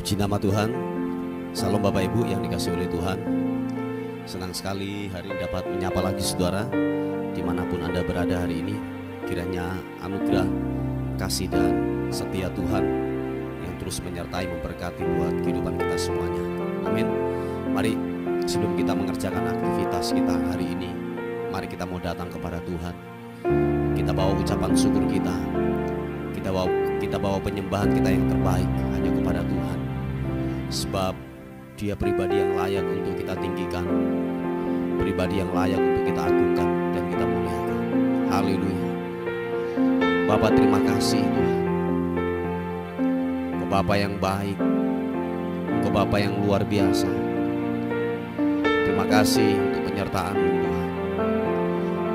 Puji nama Tuhan. Salam Bapak Ibu yang dikasihi oleh Tuhan. Senang sekali hari ini dapat menyapa lagi saudara dimanapun Anda berada hari ini. Kiranya anugerah, kasih dan setia Tuhan yang terus menyertai memberkati buat kehidupan kita semuanya. Amin. Mari sebelum kita mengerjakan aktivitas kita hari ini, mari kita mau datang kepada Tuhan. Kita bawa ucapan syukur kita. Kita bawa penyembahan kita yang terbaik hanya kepada Tuhan. Sebab Dia pribadi yang layak untuk kita tinggikan, pribadi yang layak untuk kita agungkan dan kita muliakan. Haleluya. Bapa, terima kasih Tuhan. Engkau Bapa yang baik, Engkau Bapa yang luar biasa. Terima kasih untuk penyertaan-Mu Tuhan.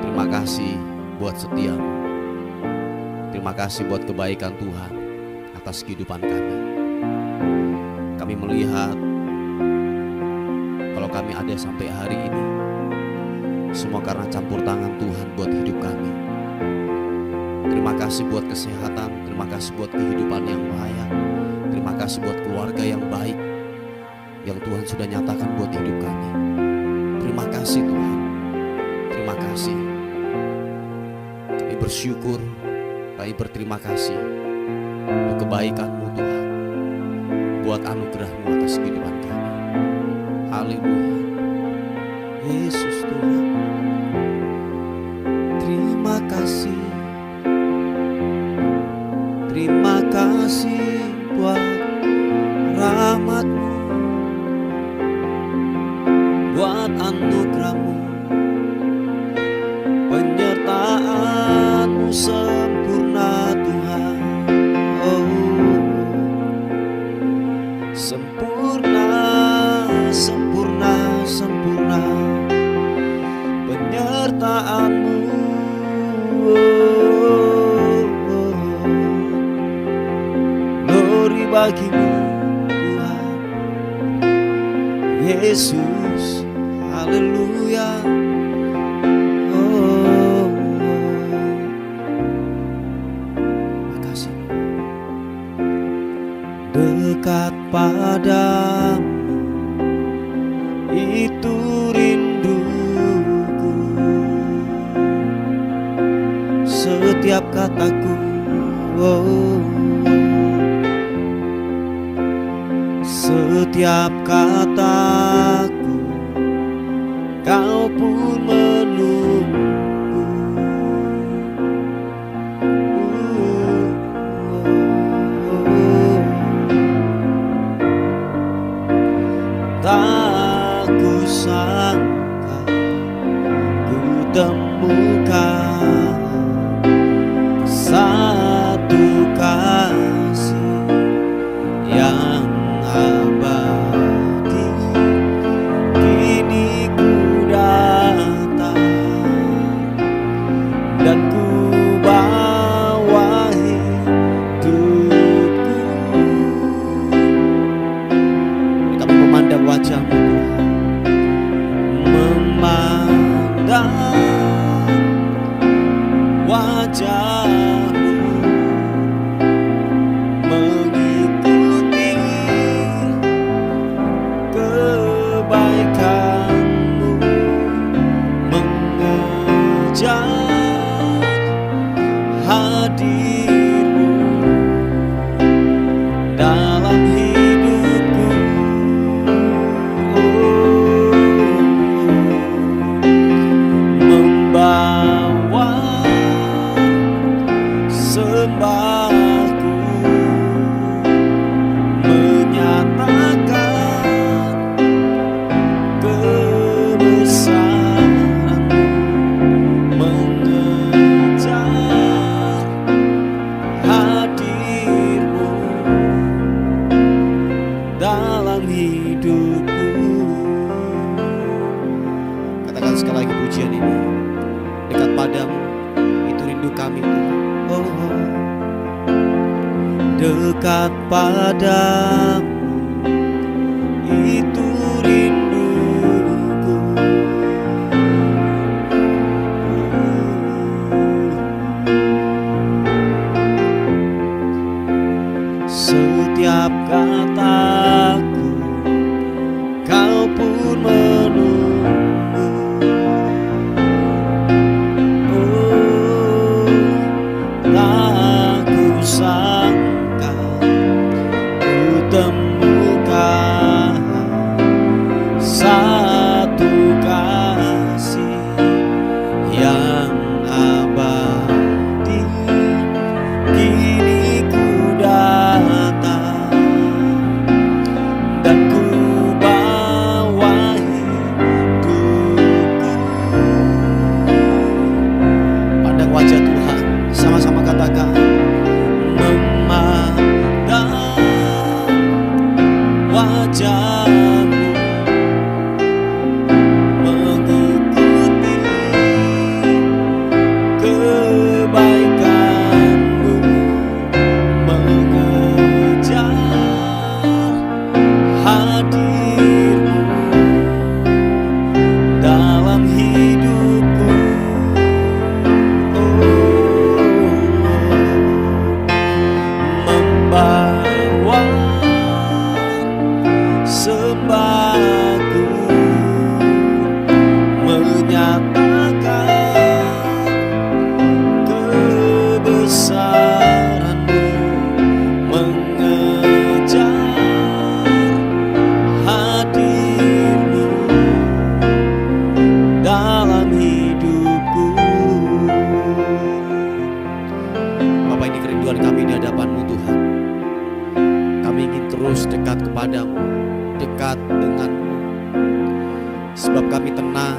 Terima kasih buat setiamu. Terima kasih buat kebaikan Tuhan atas kehidupan kami. Kami melihat kalau kami ada sampai hari ini, semua karena campur tangan Tuhan buat hidup kami. Terima kasih buat kesehatan, terima kasih buat kehidupan yang layak, terima kasih buat keluarga yang baik yang Tuhan sudah nyatakan buat hidup kami. Terima kasih Tuhan, terima kasih. Kami bersyukur, kami berterima kasih untuk kebaikan-Mu Tuhan, buat anugerah-Mu atas kehidupan kami. Haleluya. Yesus Tuhan, terima kasih. Terima kasih buat rahmat-Mu, buat anugerah-Mu, penyertaan-Mu sempurna Tuhan. Oh, sempurna, sempurna, sempurna penyertaan-Mu. Glory bagi-Mu Tuhan Yesus. Haleluya. Oh, makasih. Dekat padamu itu rinduku, setiap kataku, oh, setiap kataku Kau pun menunggu. Tak kusangka ku temukan satu kasih yang abadi. Kini ku datang dan ku bawa hidupku. Kami memandang wajah-Mu Tuhan, memandang wajah-Mu, mengikuti kebaikan-Mu, mengejar hadir-Mu dalam hidupku. Membawa sembahku, menyatakan kebesaran-Mu, mengejar hadir-Mu dalam hidupku. Katakan sekali lagi pujian ini. Dekat padamu itu rindu kami Tuhan. Oh, dekat padamu itu rinduku. Setiap kata Tak kusangka ku temukan satu kasih yang abadi. Kini ku datang dan ku bawa hidupku. Pandang wajah Tuhan, sama-sama katakan, memandang wajah-Mu, mengikuti kebaikan-Mu, mengejar hadir-Mu dalam hidupku. Membawa sembahku, menyatakan kebesaran-Mu, mengejar hadir-Mu dalam hidupku. Bapak, ini kerinduan kami di hadapan-Mu Tuhan. Kami ingin terus dekat kepadamu, dekat denganmu, sebab kami tenang,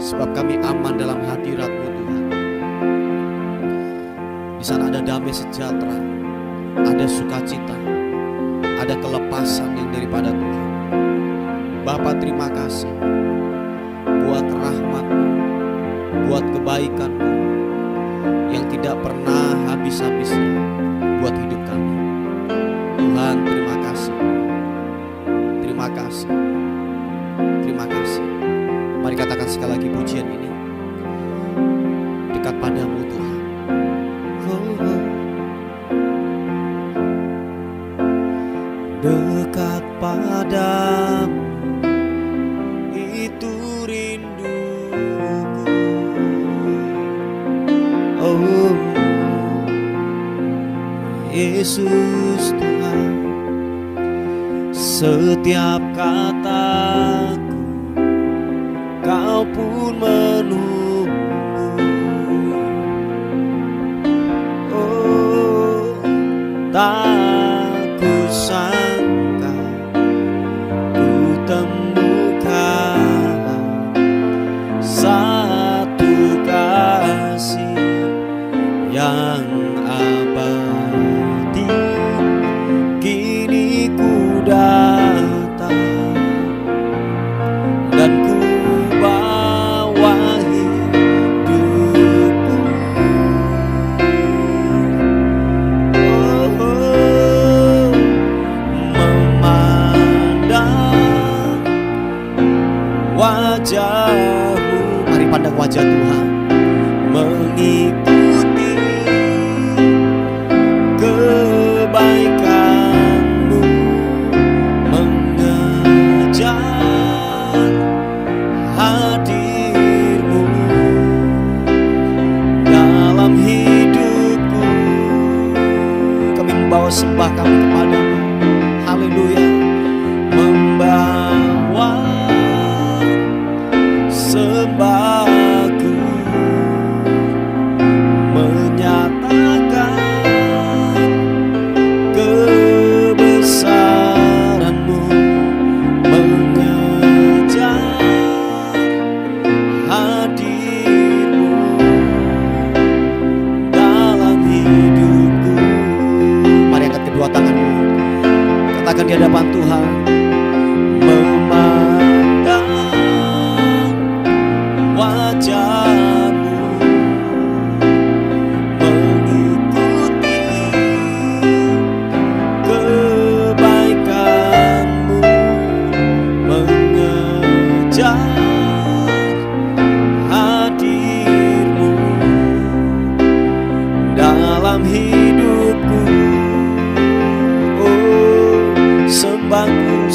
sebab kami aman dalam hadirat-Mu Tuhan. Di sana ada damai sejahtera, ada sukacita, ada kelepasan yang daripada Tuhan. Bapa, terima kasih buat rahmat-Mu, buat kebaikan-Mu yang tidak pernah habis-habisnya buat hidup kami. Tuhan, terima kasih. Terima kasih. Terima kasih. Mari katakan sekali lagi pujian ini. Dekat padamu Tuhan. Dekat padamu, itu rinduku. Oh Yesus Tuhan, setiap kataku Kau pun menunggu. Oh, tak kusangka ku temukan satu kasih yang abadi. Kini ku datang dan ku bawa hidupku. Oh, memandang wajah-Mu. Mari pandang wajah Tuhan, mengikuti kebaikan-Mu, mengejar hadir-Mu dalam hidupku. Kami membawa sembah kami kepadamu. Haleluya. Membawa sembahku, menyatakan kebesaran-Mu, mengejar hadir-Mu dalam hidupku. Mari angkat kedua tanganmu, katakan di hadapan Tuhan, memandang wajah-Mu, mengikuti kebaikan-Mu, mengejar hadir-Mu dalam hidupku. Oh, sembahku,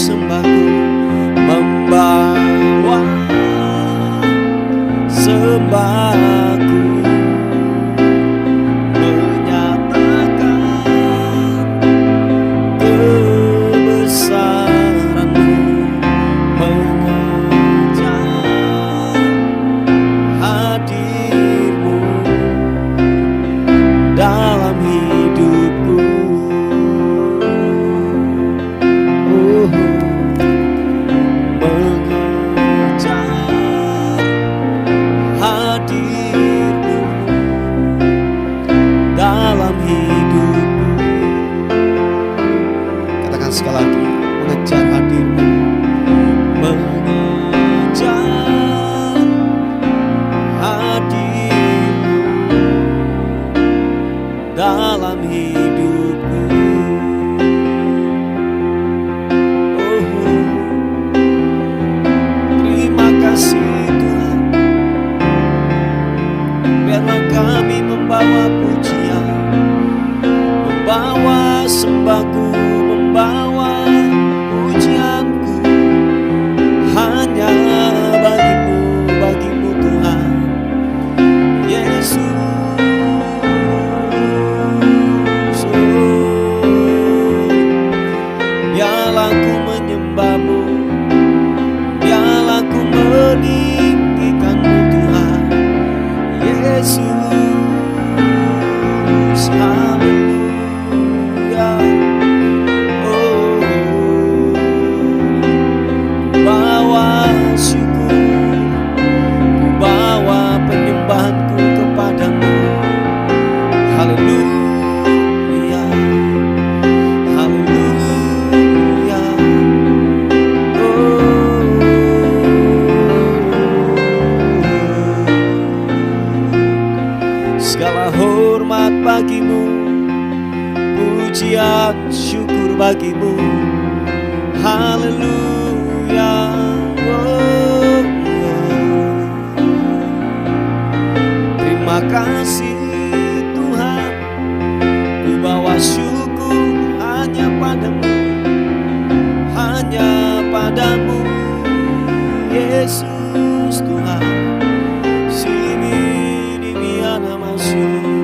pujian syukur bagimu. Haleluya. Terima kasih Tuhan, ku bawa syukur hanya padamu, hanya padamu Yesus Tuhan. Sini di biana masuk.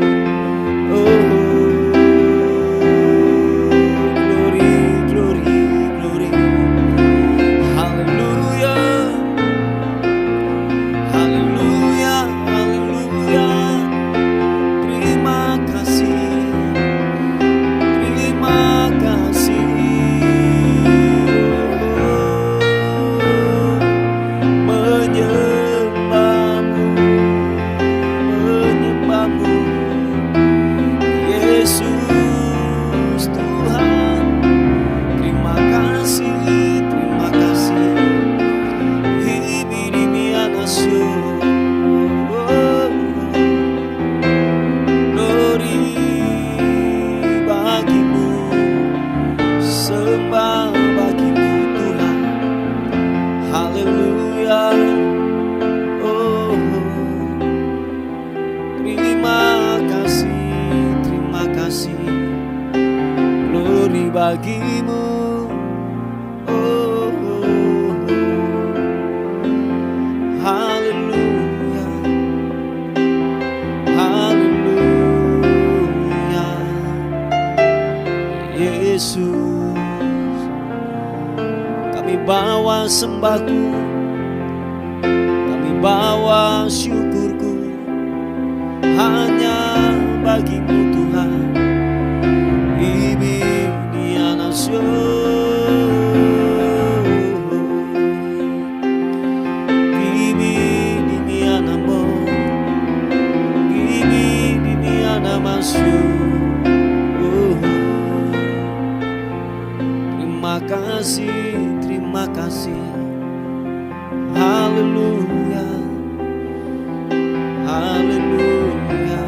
Bagimu, haleluya, haleluya, Yesus. Kami bawa sembahku, kami bawa syukurku hanya bagimu Tuhan. Terima kasih, haleluya, haleluya.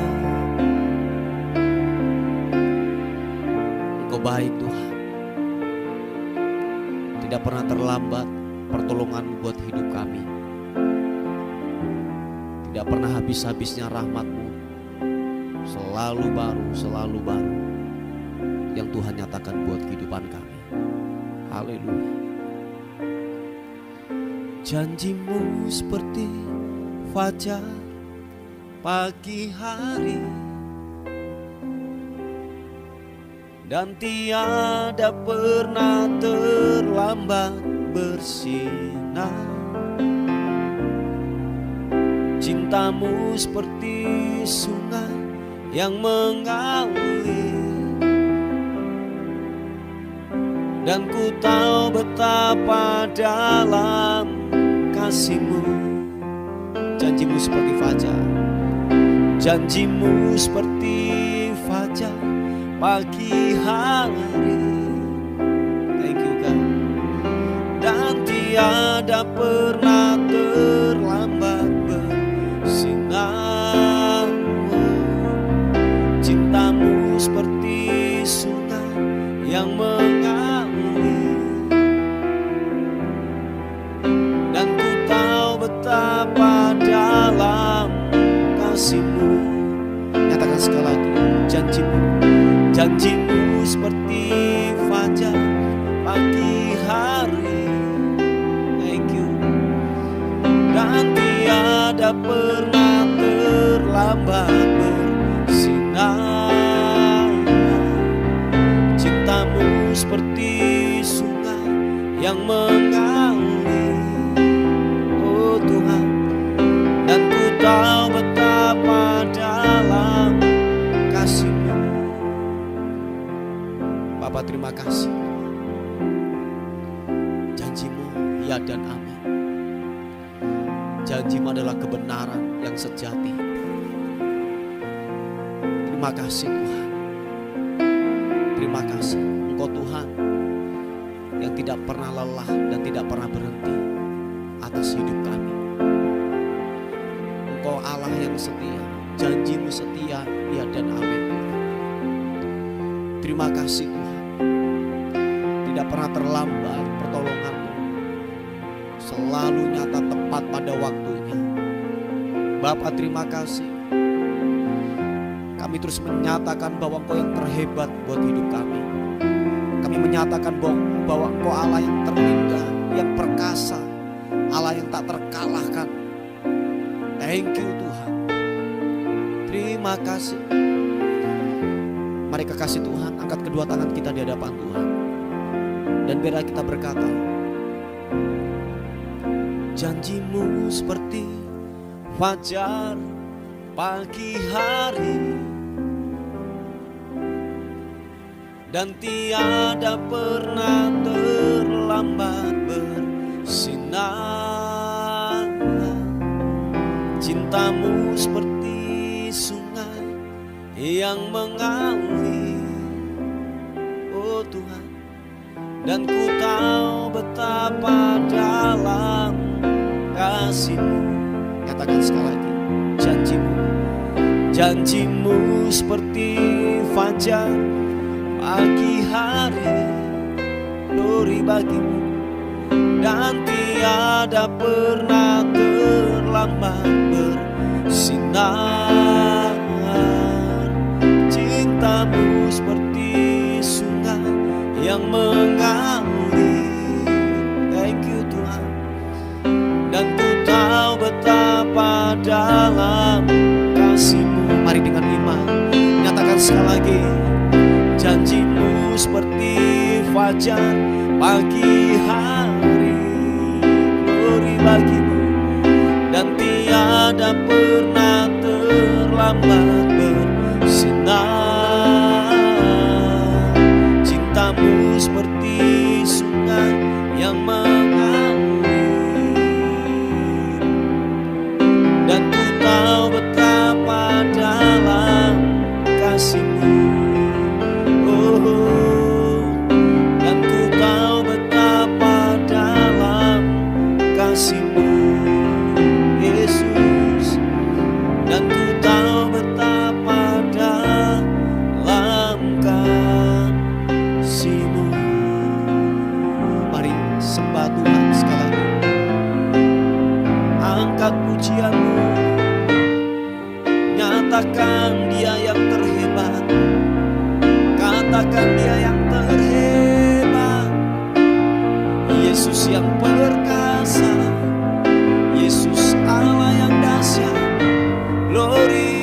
Engkau baik Tuhan, tidak pernah terlambat pertolongan buat hidup kami, tidak pernah habis-habisnya rahmat-Mu, selalu baru yang Tuhan nyatakan buat kehidupan kami. Haleluya. Janji-Mu seperti fajar pagi hari, dan tiada pernah terlambat bersinar. Cinta-Mu seperti sungai yang mengalir, dan ku tahu betapa dalam kasih-Mu. Janji-Mu seperti fajar, janji-Mu seperti fajar pagi hari. Thank you God. Dan tiada pernah terlambat bersinar. Cinta-Mu seperti sungai yang mengalir, dan ku tahu betapa dalam kasih-Mu. Nyatakan sekali lagi, janji-Mu, janji-Mu seperti fajar pagi hari. Thank you. Dan tiada pernah terlambat bersinar. Cinta-Mu seperti sungai yang mengalir, oh Tuhan, dan ku tahu betapa dalam kasih-Mu. Bapa, terima kasih. Janji-Mu ya dan amin. Janji-Mu adalah kebenaran yang sejati. Terima kasih Tuhan. Terima kasih Engkau Tuhan yang tidak pernah lelah dan tidak pernah berhenti atas hidup kami. Engkau Allah yang setia, janji-Mu setia ya dan amin. terima kasih Tuhan. Tidak pernah terlambat pertolongan-Mu, selalu nyata tepat pada waktunya. Bapa, terima kasih. Kami terus menyatakan bahwa Engkau yang terhebat buat hidup kami. Kami menyatakan bahwa Engkau Allah yang terindah, yang perkasa, Allah yang tak terkalahkan. Thank you Tuhan. Terima kasih. Mari kekasih Tuhan, angkat kedua tangan kita di hadapan Tuhan. Dan biarlah kita berkata, janji-Mu seperti fajar pagi hari, dan tiada pernah terlambat bersinar. Cinta-Mu seperti sungai yang mengalir, oh Tuhan, dan ku tahu betapa dalam kasih-Mu. Katakan sekali lagi, janji-Mu, janji-Mu seperti fajar pagi hari, glory bagi-Mu, dan tiada pernah terlambat bersinar. Cinta-Mu seperti sungai yang mengalir. Thank you Tuhan. Dan ku tahu betapa dalam kasih-Mu. Mari dengan iman nyatakan sekali lagi, janji-Mu seperti fajar pagi hari, glory bagi-Mu, dan tiada pernah terlambat bersinar. Cinta-Mu seperti sungai yang mengalir, dan ku tahu betapa dalam kasih-Mu. Dan ku tahu betapa dalam kasih-Mu, Yesus. Dan ku tahu betapa dalam kasih-Mu. Mari sembah Tuhan sekali lagi. Angkat pujian-Mu, nyatakan Dia yang terhebat. Katakan Dia yang terhebat, Yesus yang perkasa, Yesus Allah yang dahsyat, glory.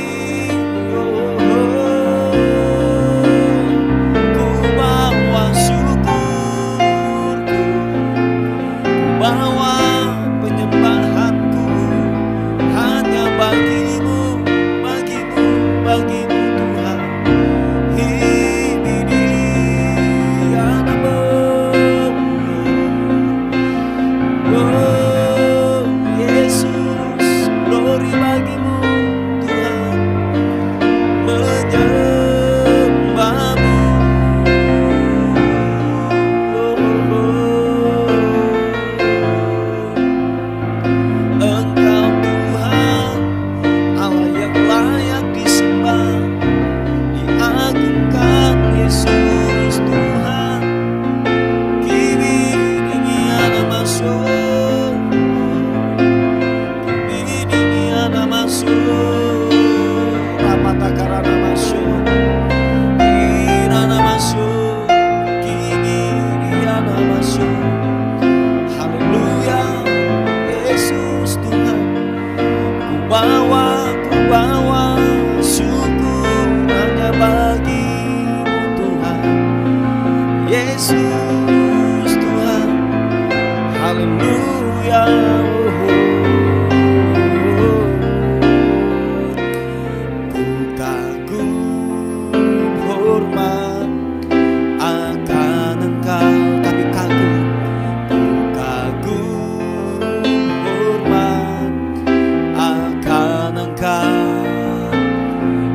Ku bawa syukurku, ku bawa penyembahanku hanya bagi-Mu, bagi-Mu, bagi-Mu Tuhan. Oh Yesus, glory bagi-Mu Tuhan, menyembah-Mu. Engkau Tuhan, Allah yang layak disembah, diagungkan Yesus Tuhan. Kimi dingin masuk, Rapatakarana masuk, Irana masuk, Kini Diana masuk. Haleluya, Yesus Tuhan. Ku bawa syukur hanya bagi-Mu Tuhan, Yesus Tuhan. Haleluya.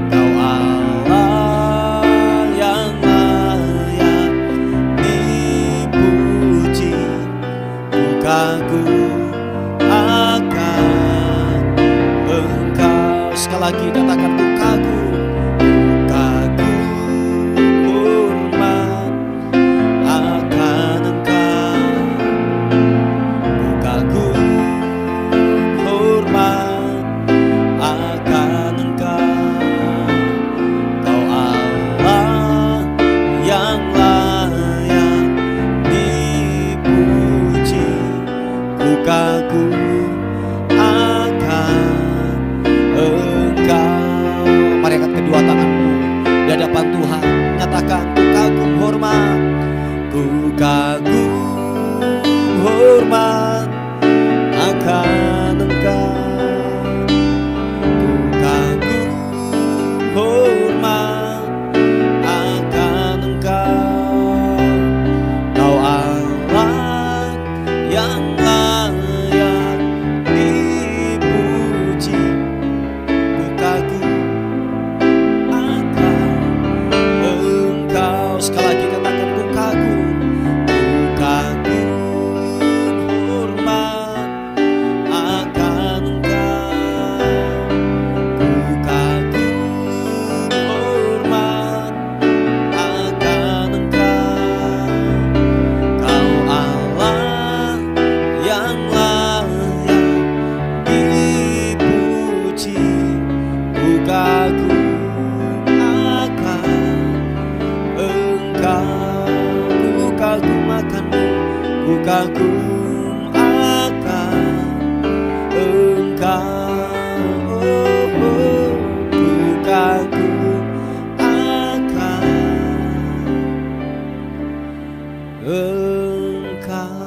Kau Allah yang layak hormat, ku kagum hormat akan Engkau. Ku kagum hormat akan Engkau. Kau Allah yang layak dipuji. Ku kagum akan Engkau. Sekali lagi katakan, ku kagum. Ku kagum hormat akan Engkau. Ku kagum hormat akan Engkau. Kau Allah yang layak dipuji. Ku kagum akan Engkau. Ku kagum akan-Mu, ku kagum akan Engkau. Ku kagum akan Engkau.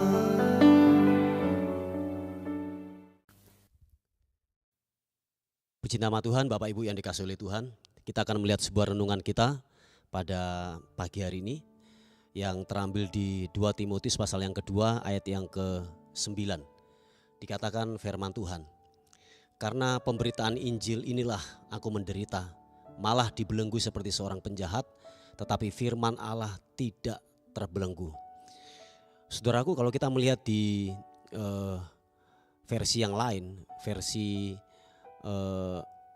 Puji nama Tuhan, Bapak Ibu yang dikasihi oleh Tuhan. Kita akan melihat sebuah renungan kita pada pagi hari ini yang terambil di 2 Timotius pasal yang kedua ayat yang ke-9. Dikatakan firman Tuhan, karena pemberitaan Injil inilah aku menderita, malah dibelenggu seperti seorang penjahat, tetapi firman Allah tidak terbelenggu. Saudaraku, kalau kita melihat di versi yang lain, versi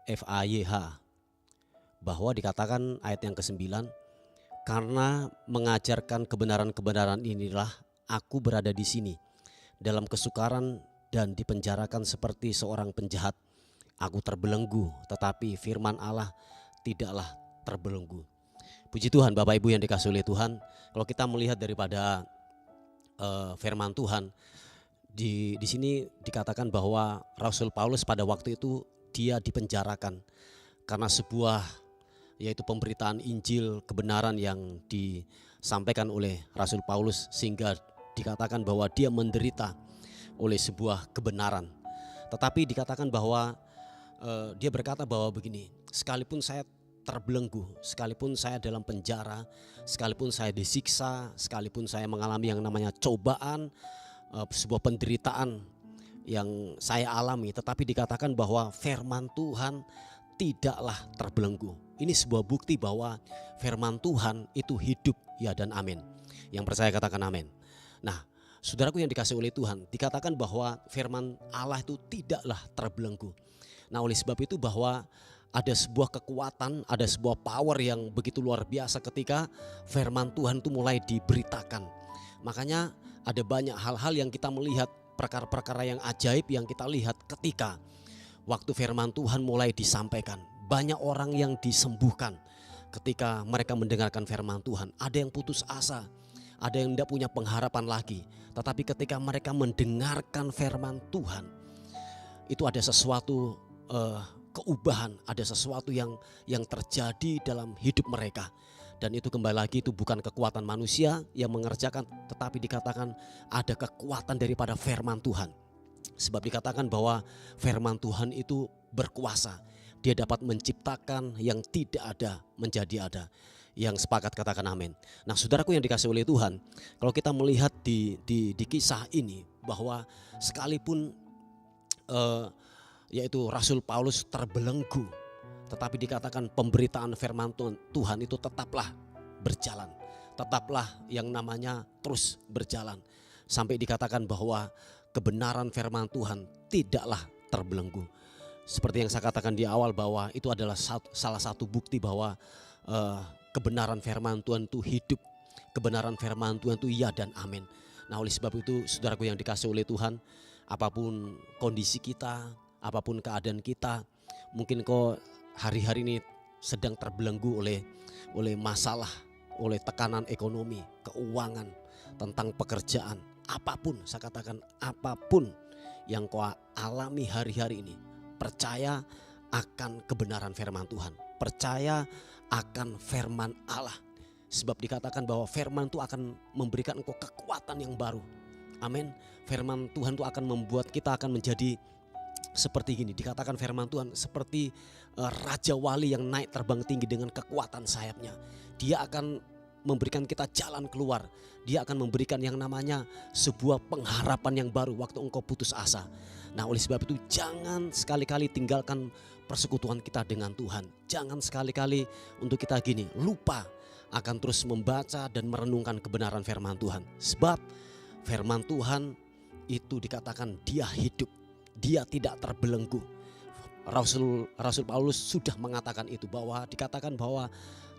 FAYH, bahwa dikatakan ayat yang ke-9, karena mengajarkan kebenaran-kebenaran inilah aku berada di sini dalam kesukaran dan dipenjarakan seperti seorang penjahat. Aku terbelenggu, tetapi firman Allah tidaklah terbelenggu. Puji Tuhan, Bapak Ibu yang dikasihi oleh Tuhan. Kalau kita melihat daripada firman Tuhan, di sini dikatakan bahwa Rasul Paulus pada waktu itu dia dipenjarakan karena sebuah, yaitu pemberitaan Injil kebenaran yang disampaikan oleh Rasul Paulus, sehingga dikatakan bahwa dia menderita oleh sebuah kebenaran. Tetapi dikatakan bahwa dia berkata bahwa begini, sekalipun saya terbelenggu, sekalipun saya dalam penjara, sekalipun saya disiksa, sekalipun saya mengalami yang namanya cobaan, sebuah penderitaan yang saya alami, tetapi dikatakan bahwa firman Tuhan tidaklah terbelenggu. Ini sebuah bukti bahwa firman Tuhan itu hidup, ya dan amin. Yang percaya katakan amin. Nah, saudaraku yang dikasihi oleh Tuhan, dikatakan bahwa firman Allah itu tidaklah terbelenggu. Nah, oleh sebab itu bahwa ada sebuah kekuatan, ada sebuah power yang begitu luar biasa ketika firman Tuhan itu mulai diberitakan. Makanya ada banyak hal-hal yang kita melihat, perkara-perkara yang ajaib yang kita lihat ketika waktu firman Tuhan mulai disampaikan. Banyak orang yang disembuhkan ketika mereka mendengarkan firman Tuhan. Ada yang putus asa, ada yang tidak punya pengharapan lagi. Tetapi ketika mereka mendengarkan firman Tuhan, itu ada sesuatu keubahan, ada sesuatu yang terjadi dalam hidup mereka. Dan itu kembali lagi, itu bukan kekuatan manusia yang mengerjakan, tetapi dikatakan ada kekuatan daripada firman Tuhan. Sebab dikatakan bahwa firman Tuhan itu berkuasa. Dia dapat menciptakan yang tidak ada menjadi ada. Yang sepakat katakan amin. Nah, saudaraku yang dikasihi oleh Tuhan, kalau kita melihat di kisah ini, bahwa sekalipun yaitu Rasul Paulus terbelenggu, tetapi dikatakan pemberitaan firman Tuhan itu tetaplah berjalan. Tetaplah yang namanya terus berjalan. Sampai dikatakan bahwa kebenaran firman Tuhan tidaklah terbelenggu. Seperti yang saya katakan di awal bahwa itu adalah salah satu bukti bahwa kebenaran firman Tuhan itu hidup. Kebenaran firman Tuhan itu ya dan amin. Nah, oleh sebab itu saudaraku yang dikasihi oleh Tuhan, apapun kondisi kita, apapun keadaan kita, mungkin kau hari-hari ini sedang terbelenggu oleh masalah, oleh tekanan ekonomi, keuangan, tentang pekerjaan, apapun, saya katakan apapun yang kau alami hari-hari ini, percaya akan kebenaran firman Tuhan, percaya akan firman Allah, Sebab dikatakan bahwa firman itu akan memberikan engkau kekuatan yang baru. Amin. Firman Tuhan itu akan membuat kita akan menjadi seperti gini. Dikatakan firman Tuhan seperti Raja Wali yang naik terbang tinggi dengan kekuatan sayapnya. Dia akan memberikan kita jalan keluar. Dia akan memberikan yang namanya sebuah pengharapan yang baru waktu engkau putus asa. Nah, oleh sebab itu jangan sekali-kali tinggalkan persekutuan kita dengan Tuhan. Jangan sekali-kali untuk kita gini lupa akan terus membaca dan merenungkan kebenaran firman Tuhan. Sebab firman Tuhan itu dikatakan dia hidup, dia tidak terbelenggu. Rasul Paulus sudah mengatakan itu, bahwa dikatakan bahwa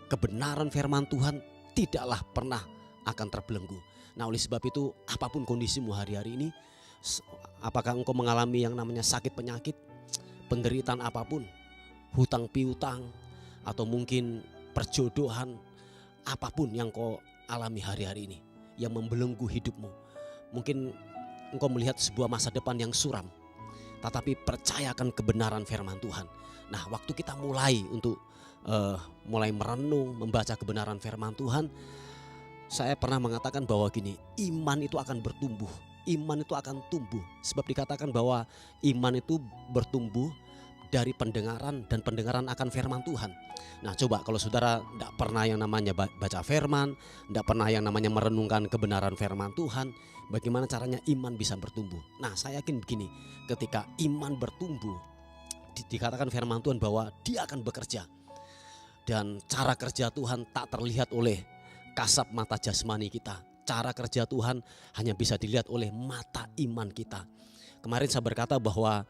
kebenaran firman Tuhan tidaklah pernah akan terbelenggu. Nah, oleh sebab itu apapun kondisimu hari-hari ini, apakah engkau mengalami yang namanya sakit penyakit, penderitaan apapun, hutang piutang, atau mungkin perjodohan, apapun yang kau alami hari-hari ini yang membelenggu hidupmu. Mungkin engkau melihat sebuah masa depan yang suram, tetapi percayakan kebenaran firman Tuhan. Nah, waktu kita mulai untuk mulai merenung, membaca kebenaran firman Tuhan, saya pernah mengatakan bahwa gini, iman itu akan bertumbuh, iman itu akan tumbuh. Sebab dikatakan bahwa iman itu bertumbuh dari pendengaran, dan pendengaran akan firman Tuhan. Nah, coba kalau saudara tidak pernah yang namanya baca firman, tidak pernah yang namanya merenungkan kebenaran firman Tuhan, bagaimana caranya iman bisa bertumbuh? Nah, saya yakin begini, ketika iman bertumbuh, dikatakan firman Tuhan bahwa dia akan bekerja. Dan cara kerja Tuhan tak terlihat oleh kasat mata jasmani kita. Cara kerja Tuhan hanya bisa dilihat oleh mata iman kita. Kemarin saya berkata bahwa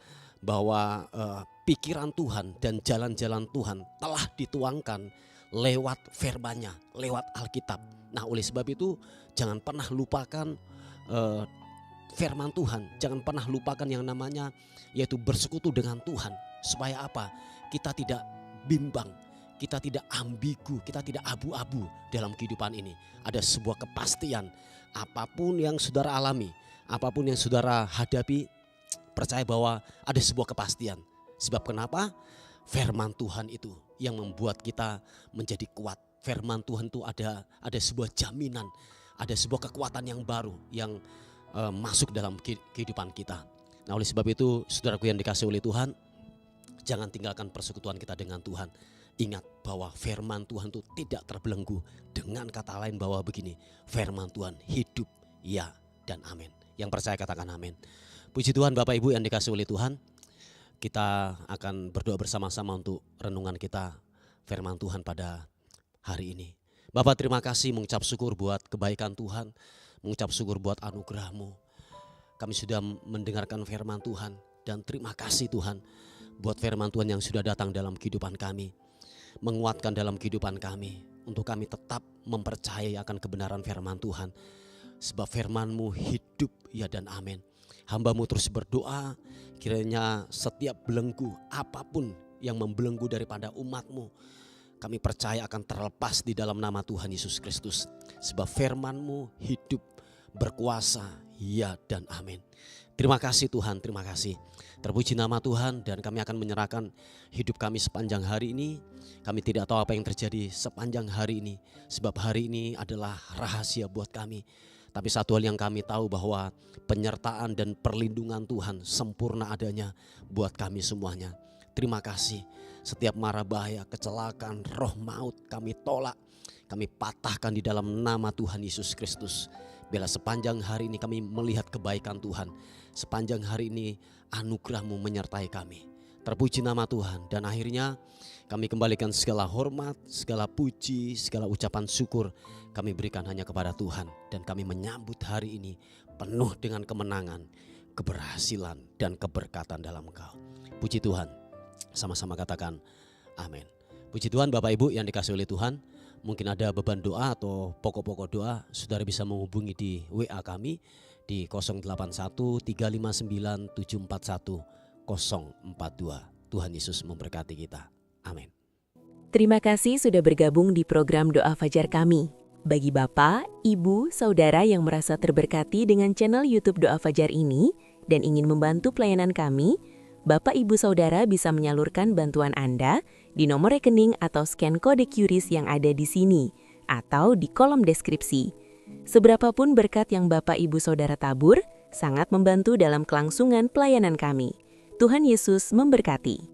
pikiran Tuhan dan jalan-jalan Tuhan telah dituangkan lewat firman-Nya, lewat Alkitab. Nah, oleh sebab itu jangan pernah lupakan firman Tuhan. Jangan pernah lupakan yang namanya yaitu bersekutu dengan Tuhan. Supaya apa? Kita tidak bimbang, kita tidak ambigu, kita tidak abu-abu dalam kehidupan ini. Ada sebuah kepastian, apapun yang saudara alami, apapun yang saudara hadapi, percaya bahwa ada sebuah kepastian. Sebab kenapa? Firman Tuhan itu yang membuat kita menjadi kuat. Firman Tuhan itu ada sebuah jaminan, ada sebuah kekuatan yang baru yang masuk dalam kehidupan kita. Nah, oleh sebab itu saudaraku yang dikasihi oleh Tuhan, jangan tinggalkan persekutuan kita dengan Tuhan. Ingat bahwa firman Tuhan itu tidak terbelenggu. Dengan kata lain bahwa begini, firman Tuhan hidup, ya dan amin. Yang percaya katakan amin. Puji Tuhan Bapak Ibu yang dikasihi oleh Tuhan. Kita akan berdoa bersama-sama untuk renungan kita firman Tuhan pada hari ini. Bapak, terima kasih, mengucap syukur buat kebaikan Tuhan, mengucap syukur buat anugerah-Mu. Kami sudah mendengarkan firman Tuhan, dan terima kasih Tuhan buat firman Tuhan yang sudah datang dalam kehidupan kami, menguatkan dalam kehidupan kami, untuk kami tetap mempercayai akan kebenaran firman Tuhan. Sebab firman-Mu hidup, ya dan amin. Hamba-Mu terus berdoa, kiranya setiap belenggu, apapun yang membelenggu daripada umat-Mu, kami percaya akan terlepas di dalam nama Tuhan Yesus Kristus. Sebab firman-Mu hidup, berkuasa, ya dan amin. Terima kasih Tuhan, terima kasih. Terpuji nama Tuhan, dan kami akan menyerahkan hidup kami sepanjang hari ini. Kami tidak tahu apa yang terjadi sepanjang hari ini, sebab hari ini adalah rahasia buat kami. Tapi satu hal yang kami tahu, bahwa penyertaan dan perlindungan Tuhan sempurna adanya buat kami semuanya. Terima kasih. Setiap mara bahaya, kecelakaan, roh maut kami tolak, kami patahkan di dalam nama Tuhan Yesus Kristus. Bila sepanjang hari ini kami melihat kebaikan Tuhan, sepanjang hari ini anugerah-Mu menyertai kami. Terpuji nama Tuhan, dan akhirnya kami kembalikan segala hormat, segala puji, segala ucapan syukur kami berikan hanya kepada Tuhan. Dan kami menyambut hari ini penuh dengan kemenangan, keberhasilan, dan keberkatan dalam Engkau. Puji Tuhan, sama-sama katakan amin. Puji Tuhan Bapak Ibu yang dikasihi oleh Tuhan. Mungkin ada beban doa atau pokok-pokok doa, saudara bisa menghubungi di WA kami di 081 359 741 042. Tuhan Yesus memberkati kita. Amin. Terima kasih sudah bergabung di program Doa Fajar kami. Bagi Bapak, Ibu, Saudara yang merasa terberkati dengan channel YouTube Doa Fajar ini dan ingin membantu pelayanan kami, Bapak Ibu Saudara bisa menyalurkan bantuan Anda di nomor rekening atau scan kode QRIS yang ada di sini. atau di kolom deskripsi. Seberapapun berkat yang Bapak Ibu Saudara tabur, sangat membantu dalam kelangsungan pelayanan kami. Tuhan Yesus memberkati.